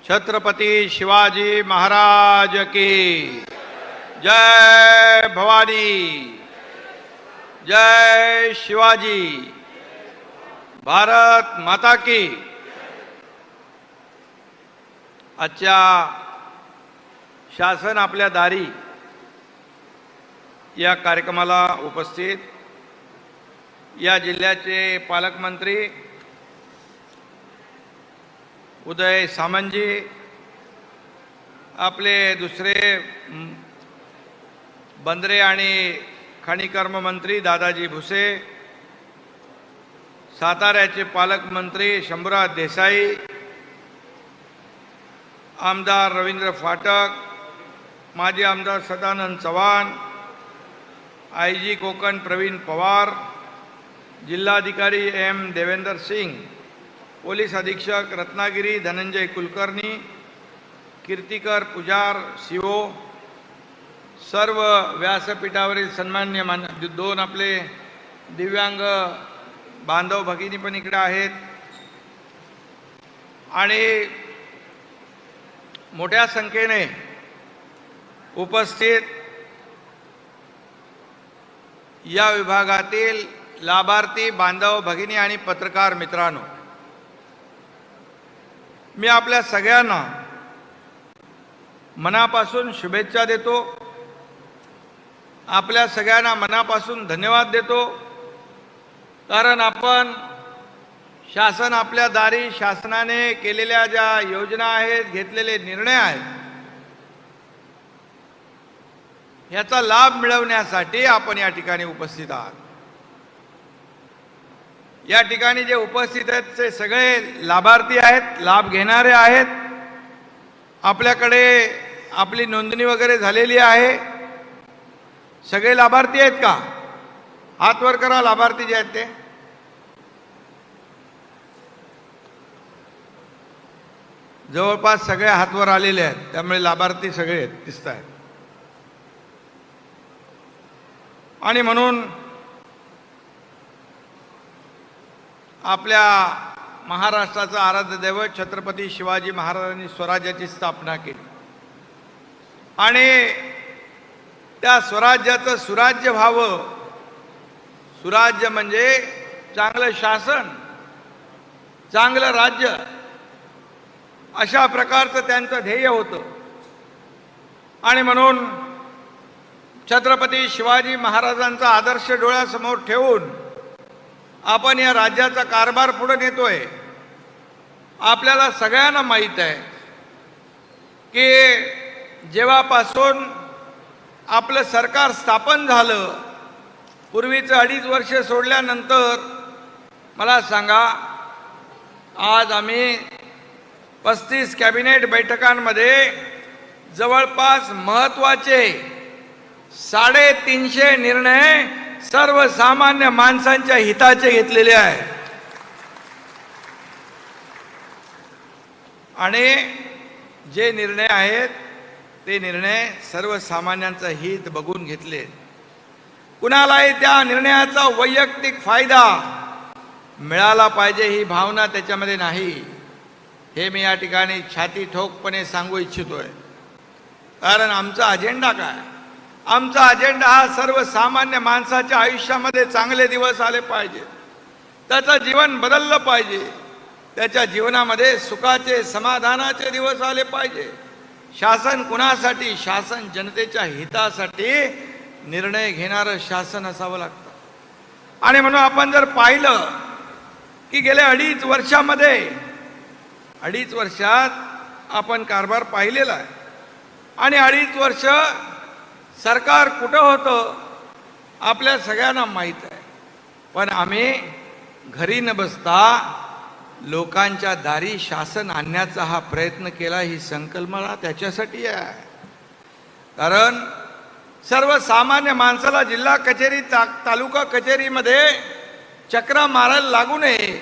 छत्रपती शिवाजी महाराज की जय भवानी, जय शिवाजी, भारत माता की। आजच्या शासन आपल्या दारी या कार्यक्रमाला उपस्थित या जिल्ह्याचे पालकमंत्री उदय सामंतजी, आपले दुसरे बंदरे आणि खनिकर्म मंत्री दादाजी भुसे, साताऱ्याचे पालकमंत्री शंभूराज देसाई, आमदार रवींद्र फाटक, माजी आमदार सदानंद चव्हाण, आयजी कोकण प्रवीण पवार, जिल्हाधिकारी एम देवेंद्र सिंग, पोलीस अधीक्षक रत्नागिरी धनंजय कुलकर्णी, कीर्तिकर पुजार सीओ, सर्व व्यासपीठावरील सन्मान्य दोन आपले दिव्यांग बांधव भगिनी पण इकडे आहेत आणि मोठ्या संख्येने उपस्थित या विभागातील लाभार्थी बांधव भगिनी आणि पत्रकार मित्रांनो, मी आपल्या सगळ्यांना मनापासून शुभेच्छा देतो, आपल्या सगळ्यांना मनापासून धन्यवाद देतो। कारण आपण शासन आपल्या दारी, शासनाने केलेल्या ज्या योजना आहेत, घेतलेले निर्णय आहेत, याचा लाभ मिळवण्यासाठी आपण या ठिकाणी उपस्थित आहात। या ठिकाणी जे उपस्थित आहेत ते सगळे लाभार्थी आहेत, लाभ घेणारे आहेत। आपल्याकडे आपली नोंदणी वगैरे झालेली आहे। सगळे लाभार्थी आहेत का? हात वर करा लाभार्थी जे आहेत ते। जवळपास सगळे हात वर आलेले आहेत, त्यामुळे लाभार्थी सगळे दिसत आहेत। आणि म्हणून आपल्या महाराष्ट्राचा आराध्य दैवत छत्रपती शिवाजी महाराजांनी स्वराज्याची स्थापना केली आणि त्या स्वराज्याचं सुराज्य व्हावं। सुराज्य म्हणजे चांगलं शासन, चांगलं राज्य, अशा प्रकारचं त्यांचं ध्येय होतं। आणि म्हणून छत्रपती शिवाजी महाराजांचा आदर्श डोळ्यासमोर ठेवून आपण या राज्याचा कारभार पुढे नेतोय। आपल्याला सगळ्यांना माहीत आहे की जेव्हापासून आपलं सरकार स्थापन झालं, पूर्वीचं 2.5 वर्ष सोडल्यानंतर मला सांगा, आज आम्ही 35 कॅबिनेट बैठकांमध्ये जवळपास महत्त्वाचे 350 निर्णय सर्वसामान्य माणसांच्या हिताचे घेतलेले आहे। आणि जे निर्णय आहेत ते निर्णय सर्वसामान्यांचं हित बघून घेतले। कुणालाही त्या निर्णयाचा वैयक्तिक फायदा मिळाला पाहिजे ही भावना त्याच्यामध्ये नाही, हे मी या ठिकाणी छाती ठोकपणे सांगू इच्छितोय। कारण आमचा अजेंडा काय? आमचा अजेंडा हा सर्वसामान्य माणसाच्या आयुष्यामध्ये चांगले दिवस आले पाहिजे, त्याचं जीवन बदललं पाहिजे, त्याच्या जीवनामध्ये सुखाचे समाधानाचे दिवस आले पाहिजे। शासन कुणासाठी? शासन जनतेच्या हितासाठी निर्णय घेणारं शासन असावं लागतं। आणि म्हणून आपण जर पाहिलं की गेल्या 2.5 वर्षामध्ये 2.5 वर्षात आपण कारभार पाहिलेला आहे आणि 2.5 वर्ष सरकार कुठं होतं आपल्या सगळ्यांना माहीत आहे। पण आम्ही घरी न बसता लोकांच्या दारी शासन आणण्याचा हा प्रयत्न केला। ही संकल्पना त्याच्यासाठी आहे, कारण सर्वसामान्य माणसाला जिल्हा कचेरी तालुका कचेरीमध्ये चक्रा मारायला लागू नये।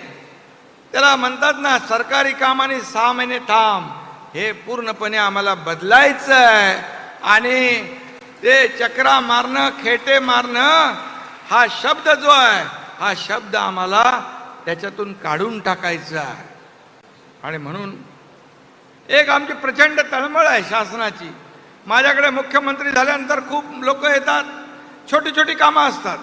त्याला म्हणतात ना, सरकारी कामाने 6 महिने थांब, हे पूर्णपणे आम्हाला बदलायचं आहे। आणि ते चक्रा मारणं, खेटे मारणं हा शब्द जो आहे, हा शब्द आम्हाला त्याच्यातून काढून टाकायचा आहे। आणि म्हणून एक आमची प्रचंड तळमळ आहे शासनाची. माझ्याकडे मुख्यमंत्री झाल्यानंतर खूप लोक येतात, छोटी छोटी कामं असतात,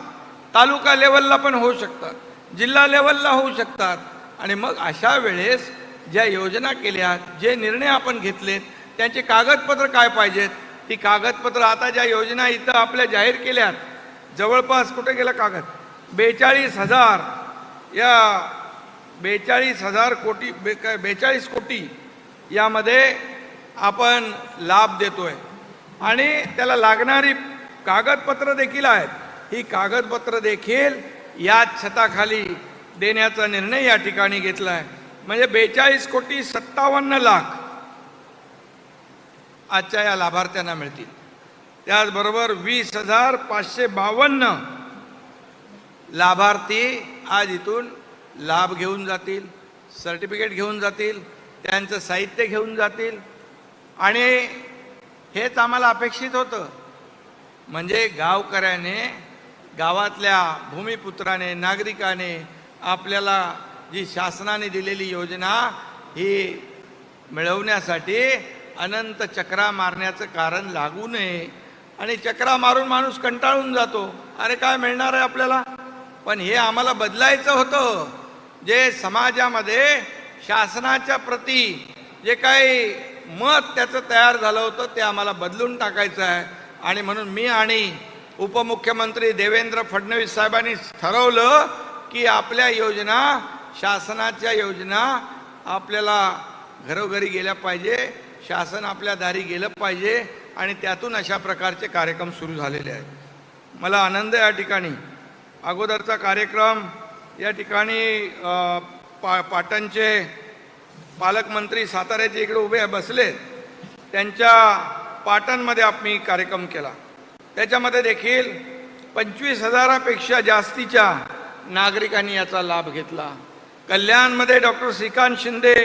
तालुका लेवलला पण होऊ शकतात, जिल्हा लेवलला होऊ शकतात. आणि मग अशा वेळेस ज्या योजना केल्या, जे निर्णय आपण घेतलेत, त्यांचे कागदपत्र काय पाहिजेत, ती कागदपत्र आता ज्या योजना इथं आपल्या जाहीर केल्यात, जवळपास कुठे गेला कागद, 42,000, या 42,000 कोटी 42 कोटी यामध्ये आपण लाभ देतोय. आणि त्याला लागणारी कागदपत्र देखील आहेत. ही कागदपत्र देखील याच छताखाली देण्याचा निर्णय या ठिकाणी घेतला आहे. म्हणजे 42,57,00,000 आजच्या या लाभार्थ्यांना मिळतील. त्याचबरोबर 20,552 लाभार्थी आज इथून लाभ घेऊन जातील, सर्टिफिकेट घेऊन जातील, त्यांचं साहित्य घेऊन जातील. आणि हेच आम्हाला अपेक्षित होतं. म्हणजे गावकऱ्याने, गावातल्या भूमिपुत्राने, नागरिकाने आपल्याला जी शासनाने दिलेली योजना ही मिळवण्यासाठी अनंत चक्रा मारण्याचं कारण लागू नये. आणि चक्रा मारून माणूस कंटाळून जातो, अरे काय मिळणार आहे आपल्याला. पण हे आम्हाला बदलायचं होतं. जे समाजामध्ये शासनाच्या प्रती जे काही मत त्याचं तयार झालं होतं ते आम्हाला बदलून टाकायचं आहे. आणि म्हणून मी आणि उपमुख्यमंत्री देवेंद्र फडणवीस साहेबांनी ठरवलं की आपल्या योजना, शासनाच्या योजना आपल्याला घरोघरी गेल्या पाहिजे, शासन आपल्या दारी गेलं पाहिजे. आणि त्यातून अशा प्रकारचे कार्यक्रम सुरू झालेले आहेत. मला आनंद या ठिकाणी अगोदरचा कार्यक्रम या ठिकाणी पाटणचे पालकमंत्री साताऱ्याचे इकडे उभे बसले, त्यांच्या पाटणमध्ये आम्ही कार्यक्रम केला. त्याच्यामध्ये देखील 25,000पेक्षा जास्तीच्या नागरिकांनी याचा लाभ घेतला. कल्याणमध्ये डॉक्टर श्रीकांत शिंदे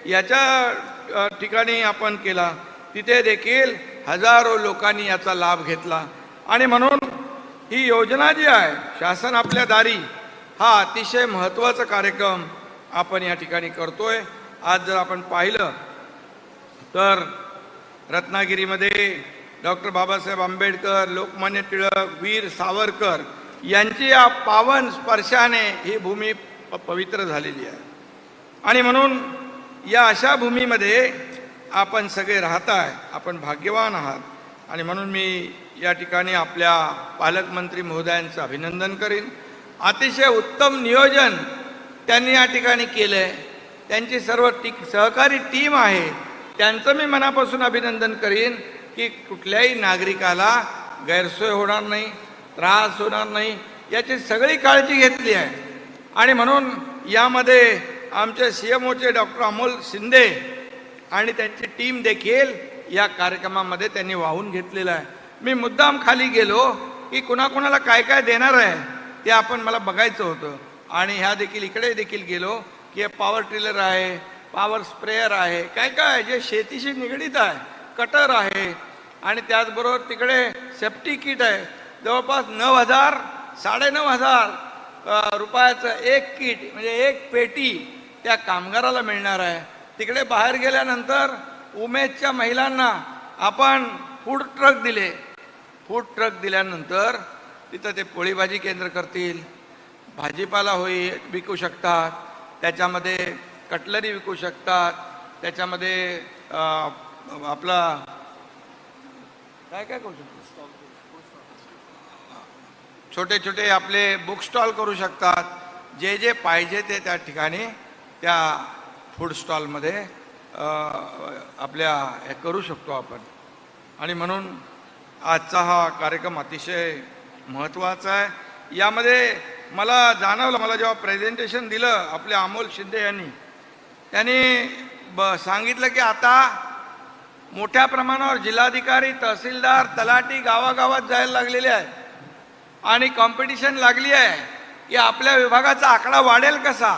याच्या ठिकाणी आपण केला, तिथे देखील हजारो लोकांनी याचा लाभ घेतला. आणि म्हणून ही योजना जी आहे, शासन आपल्या दारी, हा अतिशय महत्त्वाचा कार्यक्रम आपण या ठिकाणी करतोय. आज जर आपण पाहिलं तर रत्नागिरीमध्ये डॉक्टर बाबासाहेब आंबेडकर, लोकमान्य टिळक, वीर सावरकर यांची या पावन स्पर्शाने ही भूमी पवित्र झालेली आहे. आणि म्हणून या अशा भूमीमध्ये आपण सगळे राहताय, आपण भाग्यवान आहात. आणि म्हणून मी या ठिकाणी आपल्या पालकमंत्री महोदयांचं अभिनंदन करीन. अतिशय उत्तम नियोजन त्यांनी या ठिकाणी केलं आहे. त्यांची सर्व सहकारी टीम आहे, त्यांचं मी मनापासून अभिनंदन करीन की कुठल्याही नागरिकाला गैरसोय होणार नाही, त्रास होणार नाही, याची सगळी काळजी घेतली आहे. आणि म्हणून यामध्ये आमचे CMOचे डॉक्टर अमोल शिंदे आणि त्यांची टीम देखील या कार्यक्रमामध्ये त्यांनी वाहून घेतलेलं आहे. मी मुद्दाम खाली गेलो की कुणाकुणाला काय काय देणार आहे ते आपण मला बघायचं होतं. आणि ह्या देखील इकडे देखील गेलो की पॉवर टिलर आहे, पॉवर स्प्रेयर आहे, काय काय जे शेतीशी निगडीत आहे, कटर आहे. आणि त्याचबरोबर तिकडे सेफ्टी किट आहे, जवळपास 9,000 9,500 रुपयाचं एक किट, म्हणजे एक पेटी त्या कामगाराला मिळणार आहे. तिकडे बाहेर गेल्यानंतर उमेदच्या महिलांना आपण फूड ट्रक दिले. फूड ट्रक दिल्यानंतर तिथं ते पोळी भाजी केंद्र करतील, भाजीपाला विकू शकतात, त्याच्यामध्ये कटलरी विकू शकतात, त्याच्यामध्ये आपला काय काय करू शकतो, छोटे छोटे आपले बुक स्टॉल करू शकतात. जे जे पाहिजे ते त्या ठिकाणी त्या फूड स्टॉलमध्ये आपल्या हे करू शकतो आपण. आणि म्हणून आजचा हा कार्यक्रम अतिशय महत्त्वाचा आहे. यामध्ये मला जाणवलं, मला जेव्हा प्रेझेंटेशन दिलं आपल्या अमोल शिंदे त्यांनी सांगितलं की आता मोठ्या प्रमाणावर जिल्हाधिकारी, तहसीलदार, तलाठी गावागावात जायला लागलेले आहेत. आणि कॉम्पिटिशन लागली आहे की आपल्या विभागाचा आकडा वाढेल कसा,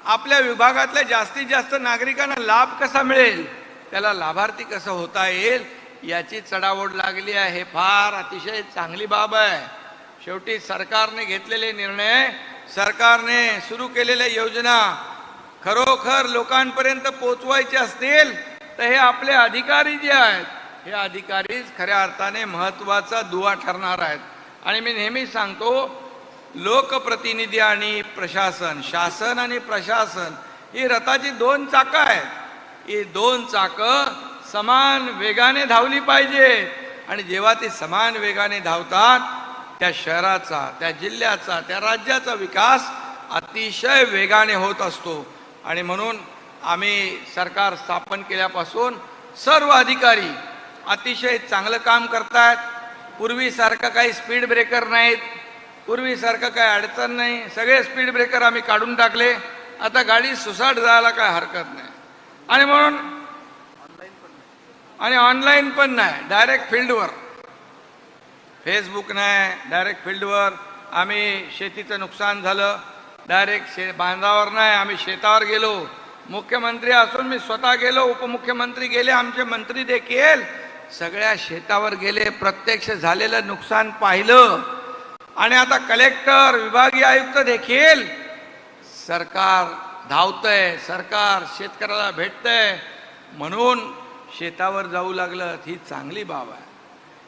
आपल्या विभागातल्या जास्तीत जास्त नागरिकांना लाभ कसा मिळेल, त्याला लाभार्थी कसं होता येईल, याची चढाओढ लागली आहे. हे फार अतिशय चांगली बाब आहे. शेवटी सरकारने घेतलेले निर्णय, सरकारने सुरू केलेल्या योजना खरोखर लोकांपर्यंत पोचवायचे असतील तर हे आपले अधिकारी जे आहेत, हे अधिकारीच खऱ्या अर्थाने महत्त्वाचा दुवा ठरणार आहेत. आणि मी नेहमी सांगतो, लोकप्रतिनिधी आणि प्रशासन, शासन आणि प्रशासन ही रथाची दोन चाकं आहेत. ही दोन चाकं समान वेगाने धावली पाहिजेत. आणि जेव्हा ती समान वेगाने धावतात, त्या शहराचा, त्या जिल्ह्याचा, त्या राज्याचा विकास अतिशय वेगाने होत असतो. आणि म्हणून आम्ही सरकार स्थापन केल्यापासून सर्व अधिकारी अतिशय चांगलं काम करतात. पूर्वीसारखं काही स्पीड ब्रेकर नाहीत, पूर्वीसारखं काही अडचण नाही. सगळे स्पीड ब्रेकर आम्ही काढून टाकले. आता गाडी सुसाट जायला काय हरकत नाही. आणि म्हणून आणि ऑनलाईन पण नाही, डायरेक्ट फील्डवर, फेसबुक नाही, डायरेक्ट फील्डवर. आम्ही शेतीचं नुकसान झालं, डायरेक्ट बांधावर नाही, आम्ही शेतावर गेलो. मुख्यमंत्री असून मी स्वतः गेलो, उपमुख्यमंत्री गेले, आमचे मंत्री देखील सगळ्या शेतावर गेले, प्रत्यक्ष झालेलं नुकसान पाहिलं. आणि आता कलेक्टर, विभागीय आयुक्त देखील सरकार धावतंय, सरकार शेतकऱ्याला भेटतंय म्हणून शेतावर जाऊ लागलं. ही चांगली बाब आहे,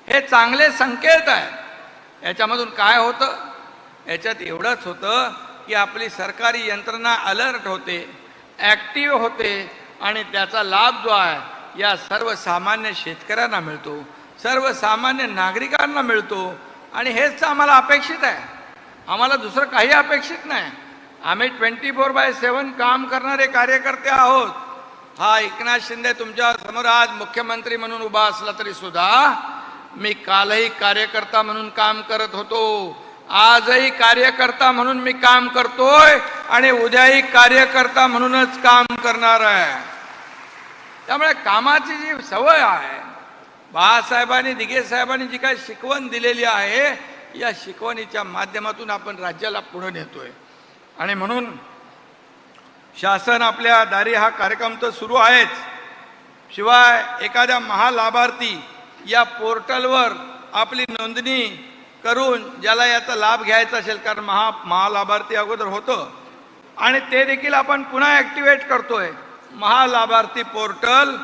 हे चांगले संकेत आहे. याच्यामधून काय होतं? याच्यात एवढंच होतं की आपली सरकारी यंत्रणा अलर्ट होते, ॲक्टिव्ह होते आणि त्याचा लाभ जो आहे या सर्वसामान्य शेतकऱ्यांना मिळतो, सर्वसामान्य नागरिकांना मिळतो. आणि हेच आम्हाला अपेक्षित आहे. आम्हाला दुसरं काही अपेक्षित नाही. आम्ही 24/7 काम करणारे कार्यकर्ते आहोत. हा एकनाथ शिंदे तुमच्या समोर आज मुख्यमंत्री म्हणून उभा असला तरी सुद्धा मी कालही कार्यकर्ता म्हणून काम करत होतो, आजही कार्यकर्ता म्हणून मी काम करतोय आणि उद्याही कार्यकर्ता म्हणूनच काम करणार आहे. त्यामुळे कामाची जी सवय आहे, बाळासाहेबांनी, दिघे साहेबांनी जी काही शिकवण दिलेली आहे, या शिकवणीच्या माध्यमातून आपण राज्याला पुढे नेतोय. आणि म्हणून शासन आपल्या दारी हा कार्यक्रम तर सुरू आहेच, शिवाय एखाद्या महालाभार्थी या पोर्टलवर आपली नोंदणी करून ज्याला याचा लाभ घ्यायचा असेल, कारण महालाभार्थी अगोदर होतं आणि ते देखील आपण पुन्हा ॲक्टिवेट करतोय. महालाभार्थी पोर्टल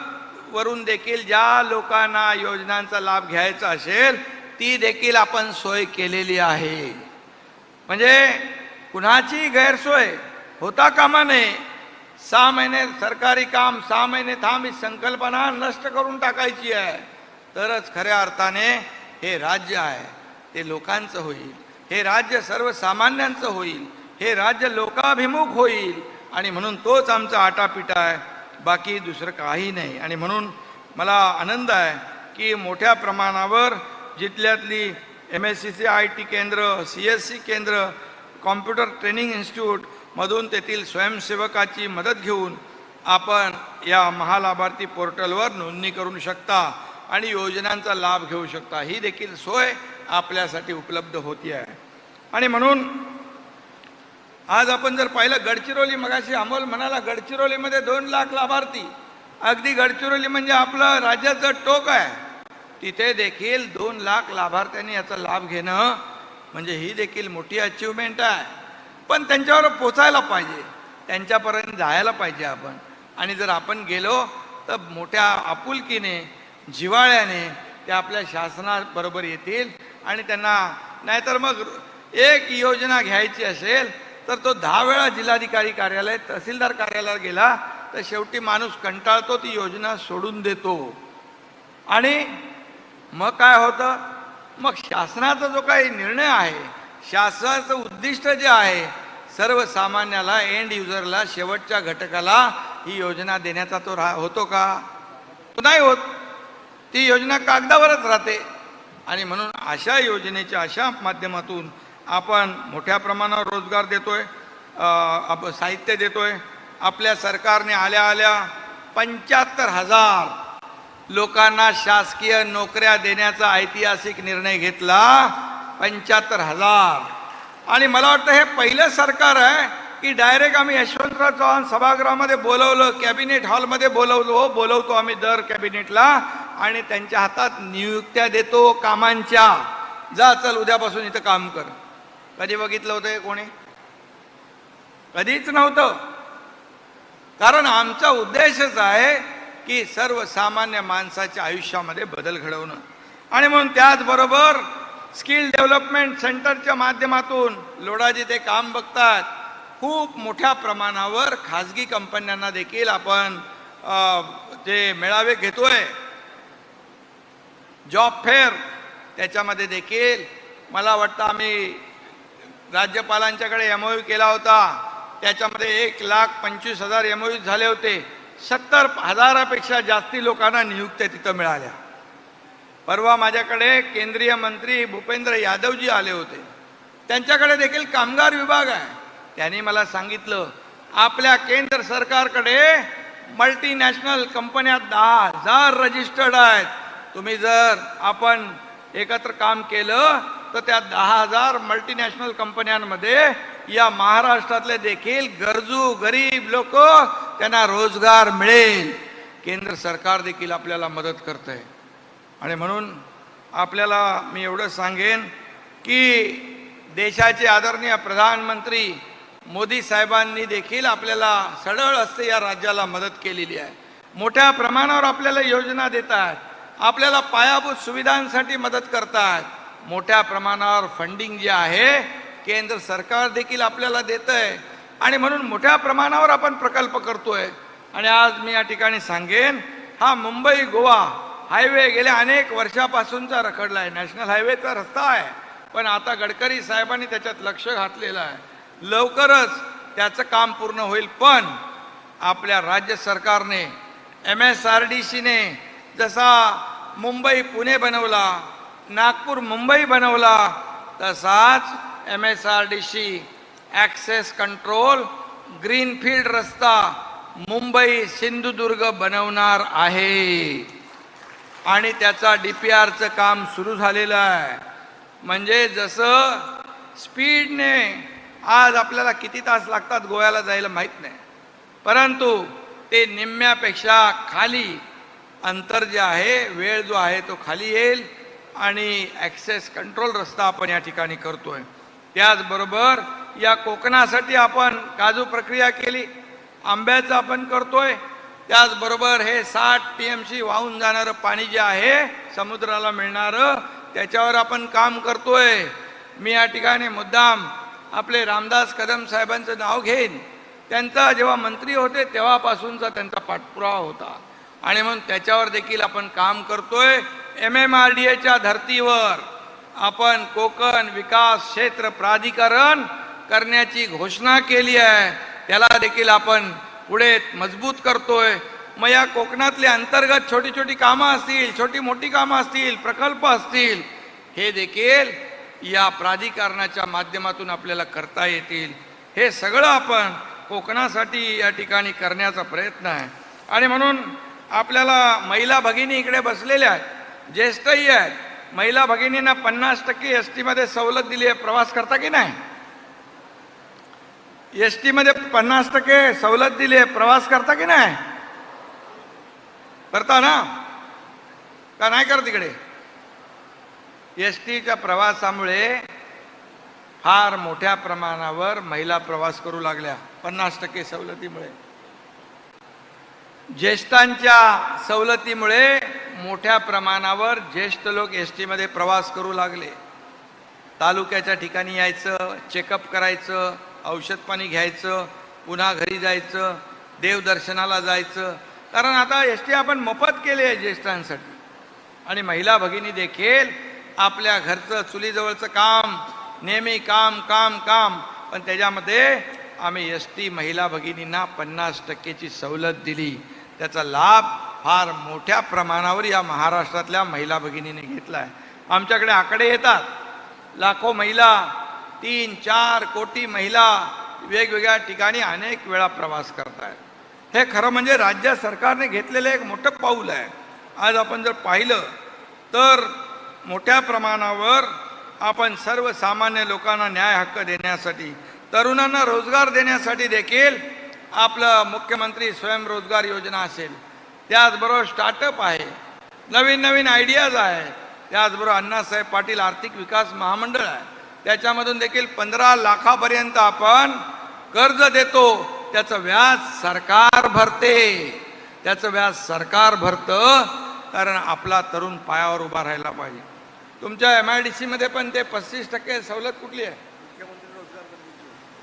वरून देखील ज्या लोकांना योजनांचा लाभ घ्यायचा असेल ती देखील आपण सोय केलेली आहे. म्हणजे कुणाची गैरसोय होता कामा नये. 6 महिने सरकारी काम, 6 महिने थांब, ही संकल्पना नष्ट करून टाकायची आहे. तरच खऱ्या अर्थाने हे राज्य आहे ते लोकांचं होईल, हे राज्य सर्वसामान्यांचं होईल, हे राज्य लोकाभिमुख होईल. आणि म्हणून तोच आमचा आटापिटा आहे, बाकी दुसरं काही नाही. आणि म्हणून मला आनंद आहे की मोठ्या प्रमाणावर जिल्ह्यातली MSCC IT केंद्र, CSC केंद्र, कॉम्प्युटर ट्रेनिंग इन्स्टिट्यूटमधून तेथील स्वयंसेवकाची मदत घेऊन आपण या महालाभार्थी पोर्टलवर नोंदणी करू शकता आणि योजनांचा लाभ घेऊ शकता. ही देखील सोय आपल्यासाठी उपलब्ध होती आहे. आणि म्हणून आज आपण जर पाहिलं, गडचिरोली, मगाशी अमोल म्हणाला गडचिरोलीमध्ये 2 लाख लाभार्थी, अगदी गडचिरोली म्हणजे आपलं राज्याचं टोक आहे, तिथे देखील 2 लाख लाभार्थ्यांनी याचा लाभ घेणं म्हणजे ही देखील मोठी अचिव्हमेंट आहे. पण त्यांच्यावर पोचायला पाहिजे, त्यांच्यापर्यंत जायला पाहिजे आपण. आणि जर आपण गेलो तर मोठ्या आपुलकीने, जिव्हाळ्याने ते आपल्या शासनाबरोबर येतील. आणि त्यांना नाहीतर मग एक योजना घ्यायची असेल तर तो 10 वेळा जिल्हाधिकारी कार्यालय, तहसीलदार कार्यालयात गेला तर शेवटी माणूस कंटाळतो, ती योजना सोडून देतो. आणि मग काय होतं? मग शासनाचा जो काही निर्णय आहे, शासनाचं उद्दिष्ट जे आहे, सर्वसामान्याला, एंड युजरला, शेवटच्या घटकाला ही योजना देण्याचा तो होतो का? तो नाही होत. ती योजना कागदावरच राहते. आणि म्हणून अशा योजनेच्या, अशा माध्यमातून आपण मोठ्या प्रमाणावर रोजगार देतोय, साहित्य देतोय. आपल्या सरकारने आल्या आल्या 75,000 लोकांना शासकीय नोकऱ्या देण्याचा ऐतिहासिक निर्णय घेतला. 75,000. आणि मला वाटतं हे पहिलं सरकार आहे की डायरेक्ट आम्ही यशवंतराव चव्हाण सभागृहामध्ये बोलवलं, कॅबिनेट हॉलमध्ये बोलवतो आम्ही दर कॅबिनेटला, आणि त्यांच्या हातात नियुक्त्या देतो कामांच्या. जा, चल उद्यापासून इथं काम कर. कधी बघितलं होतं हे कोणी? कधीच नव्हतं. कारण आमचा उद्देशच आहे की सर्वसामान्य माणसाच्या आयुष्यामध्ये बदल घडवणं. आणि म्हणून त्याचबरोबर स्किल डेव्हलपमेंट सेंटरच्या माध्यमातून लोढाजी ते काम बघतात. खूप मोठ्या प्रमाणावर खाजगी कंपन्यांना देखील आपण जे मेळावे घेतोय, जॉब फेअर, त्याच्यामध्ये देखील मला वाटतं आम्ही राज्यपालांच्याकडे MOU केला होता. त्याच्यामध्ये 1,25,000 MOU झाले होते. 70,000पेक्षा जास्ती लोकांना नियुक्त्या तिथं मिळाल्या. परवा माझ्याकडे केंद्रीय मंत्री भूपेंद्र यादवजी आले होते. त्यांच्याकडे देखील कामगार विभाग आहे. त्यांनी मला सांगितलं आपल्या केंद्र सरकारकडे मल्टीनॅशनल कंपन्या 10,000 रजिस्टर्ड आहेत. तुम्ही जर आपण एकत्र काम केलं तर त्या 10,000 मल्टीनॅशनल कंपन्यांमध्ये या महाराष्ट्रातले देखील गरजू गरीब लोक त्यांना रोजगार मिळेल. केंद्र सरकार देखील आपल्याला मदत करत आहे. आणि म्हणून आपल्याला मी एवढं सांगेन की देशाचे आदरणीय प्रधानमंत्री मोदी साहेबांनी देखील आपल्याला सरळ हस्ते या राज्याला मदत केलेली आहे. मोठ्या प्रमाणावर आपल्याला योजना देतात, आपल्याला पायाभूत सुविधांसाठी मदत करतात. मोठ्या प्रमाणावर फंडिंग जे आहे केंद्र सरकार देखील आपल्याला देत आहे. आणि म्हणून मोठ्या प्रमाणावर आपण प्रकल्प करतोय. आणि आज मी या ठिकाणी सांगेन हा मुंबई गोवा हायवे गेल्या अनेक वर्षापासूनचा रखडला आहे. नॅशनल हायवेचा रस्ता आहे, पण आता गडकरी साहेबांनी त्याच्यात लक्ष घातलेलं आहे. लवकरच त्याचं काम पूर्ण होईल. पण आपल्या राज्य सरकारने MSRDCने जसा मुंबई पुणे बनवला, नागपूर मुंबई बनवला, तसाच MSRDC ॲक्सेस कंट्रोल ग्रीनफील्ड रस्ता मुंबई सिंधुदुर्ग बनवणार आहे. आणि त्याचा DPRचं काम सुरू झालेलं आहे. म्हणजे जसं स्पीडने आज आपल्याला किती तास लागतात गोव्याला जायला माहीत नाही, परंतु ते निम्म्यापेक्षा खाली अंतर जे आहे, वेळ जो आहे तो खाली येईल. आणि ॲक्सेस कंट्रोल रस्ता आपण या ठिकाणी करतोय. त्याचबरोबर या कोकणासाठी आपण काजू प्रक्रिया केली, आंब्याचं आपण करतोय. त्याचबरोबर हे 60 TMC वाहून जाणारं पाणी जे आहे समुद्राला मिळणारं, त्याच्यावर आपण काम करतोय. मी या ठिकाणी मुद्दाम आपले रामदास कदम साहेबांचं नाव घेईन. त्यांचा जेव्हा मंत्री होते तेव्हापासूनचा त्यांचा पाठपुरावा होता. आणि म्हणून त्याच्यावर देखील आपण काम करतोय. MMRDAच्या धर्तीवर आपण कोकण विकास क्षेत्र प्राधिकरण करण्याची घोषणा केली आहे. त्याला देखील आपण पुढे मजबूत करतोय. मग या कोकणातली अंतर्गत छोटी छोटी कामं असतील, छोटी मोठी कामं असतील, प्रकल्प असतील, हे देखील या प्राधिकरणाच्या माध्यमातून आपल्याला करता येतील. हे सगळं आपण कोकणासाठी या ठिकाणी करण्याचा प्रयत्न आहे. आणि म्हणून आपल्याला महिला भगिनी इकडे बसलेल्या आहेत, ज्येष्ठही आहेत. महिला भगिनींना 50% ST मध्ये सवलत दिली आहे. प्रवास करता की नाही? ST मध्ये 50% सवलत दिली आहे. प्रवास करता की नाही? करता ना? का नाही करत? इकडे STच्या प्रवासामुळे फार मोठ्या प्रमाणावर महिला प्रवास करू लागल्या 50% सवलतीमुळे. ज्येष्ठांच्या सवलतीमुळे मोठ्या प्रमाणावर ज्येष्ठ लोक ST मध्ये प्रवास करू लागले. तालुक्याच्या ठिकाणी यायचं, चेकअप करायचं, औषध पाणी घ्यायचं, पुन्हा घरी जायचं, देवदर्शनाला जायचं. कारण आता ST आपण मोफत केले आहे ज्येष्ठांसाठी. आणि महिला भगिनी देखील आपल्या घरचं चुलीजवळचं काम, नेहमी काम काम काम, पण त्याच्यामध्ये आम्ही ST महिला भगिनींना 50%ची सवलत दिली. त्याचा लाभ फार मोठ्या प्रमाणावर या महाराष्ट्रातल्या महिला भगिनीने घेतला आहे. आमच्याकडे आकडे येतात, लाखो महिला, 3-4 कोटी महिला वेगवेगळ्या ठिकाणी अनेक वेळा प्रवास करत आहेत. हे खरं म्हणजे राज्य सरकारने घेतलेलं एक मोठं पाऊल आहे. आज आपण जर पाहिलं तर मोठ्या प्रमाणावर आपण सर्वसामान्य लोकांना न्याय हक्क देण्यासाठी, तरुणांना रोजगार देण्यासाठी देखील आपलं मुख्यमंत्री स्वयंरोजगार योजना असेल, त्याचबरोबर स्टार्टअप आहे, नवीन नवीन आयडियाज आहे, त्याचबरोबर अण्णासाहेब पाटील आर्थिक विकास महामंडळ आहे, त्याच्यामधून देखील 15 लाखापर्यंत आपण कर्ज देतो, त्याचं व्याज सरकार भरते. त्याचं व्याज सरकार भरतं, कारण आपला तरुण पायावर उभा राहायला पाहिजे. तुमच्या MIDC मध्ये पण ते 35% सवलत कुठली आहे?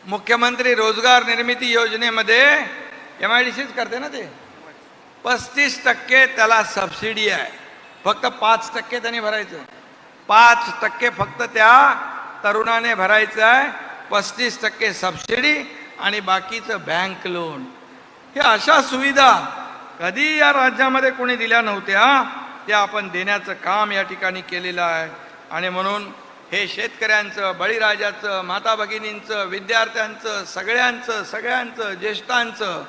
मुख्यमंत्री रोजगार निर्मिती योजनेमध्ये MIDCच करते ना ते. 35% त्याला सबसिडी आहे, फक्त 5% त्यांनी भरायचं. 5% फक्त त्या तरुणाने भरायचं आहे, 35% सबसिडी आणि बाकीचं बँक लोन. हे अशा सुविधा कधी या राज्यामध्ये कोणी दिल्या नव्हत्या, त्या आपण देण्याचं काम या ठिकाणी केलेलं आहे. आणि म्हणून हे शेतकऱ्यांचं, बळीराजाचं, माता भगिनींचं, विद्यार्थ्यांचं, सगळ्यांचं ज्येष्ठांचं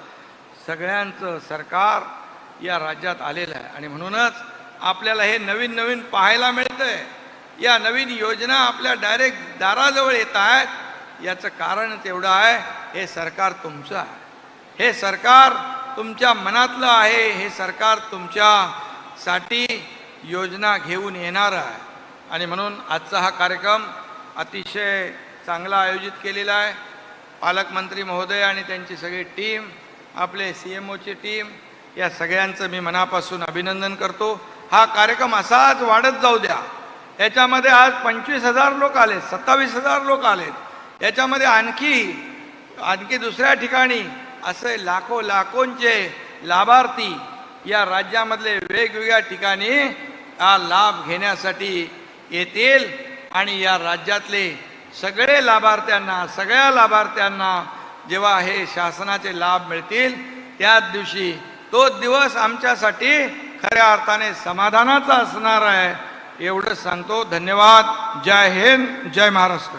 सगळ्यांचं सरकार या राज्यात आलेलं आहे. आणि म्हणूनच आपल्याला हे नवीन पाहायला मिळतंय. या नवीन योजना आपल्या डायरेक्ट दाराजवळ येत आहेत. याचं कारण तेवढं आहे, हे सरकार तुमचं आहे, हे सरकार तुमच्या मनातलं आहे, हे सरकार तुमच्यासाठी योजना घेऊन येणार आहे. आणि म्हणून आजचा हा कार्यक्रम अतिशय चांगला आयोजित केलेला आहे. पालकमंत्री महोदय आणि त्यांची सगळी टीम, आपले CMOची टीम, या सगळ्यांचं मी मनापासून अभिनंदन करतो. हा कार्यक्रम असाच वाढत जाऊ द्या. याच्यामध्ये आज 25,000 लोक आले, 27,000 लोक आलेत. याच्यामध्ये आणखी दुसऱ्या ठिकाणी असे लाखोंचे लाभार्थी या राज्यामधले वेगवेगळ्या ठिकाणी हा लाभ घेण्यासाठी येतील. आणि या राज्यातले सगळ्या लाभार्थ्यांना जेव्हा हे शासनाचे लाभ मिळतील, त्याच दिवशी तोच दिवस आमच्यासाठी खऱ्या अर्थाने समाधानाचा असणार आहे. एवढं सांगतो. धन्यवाद. जय हिंद, जय महाराष्ट्र.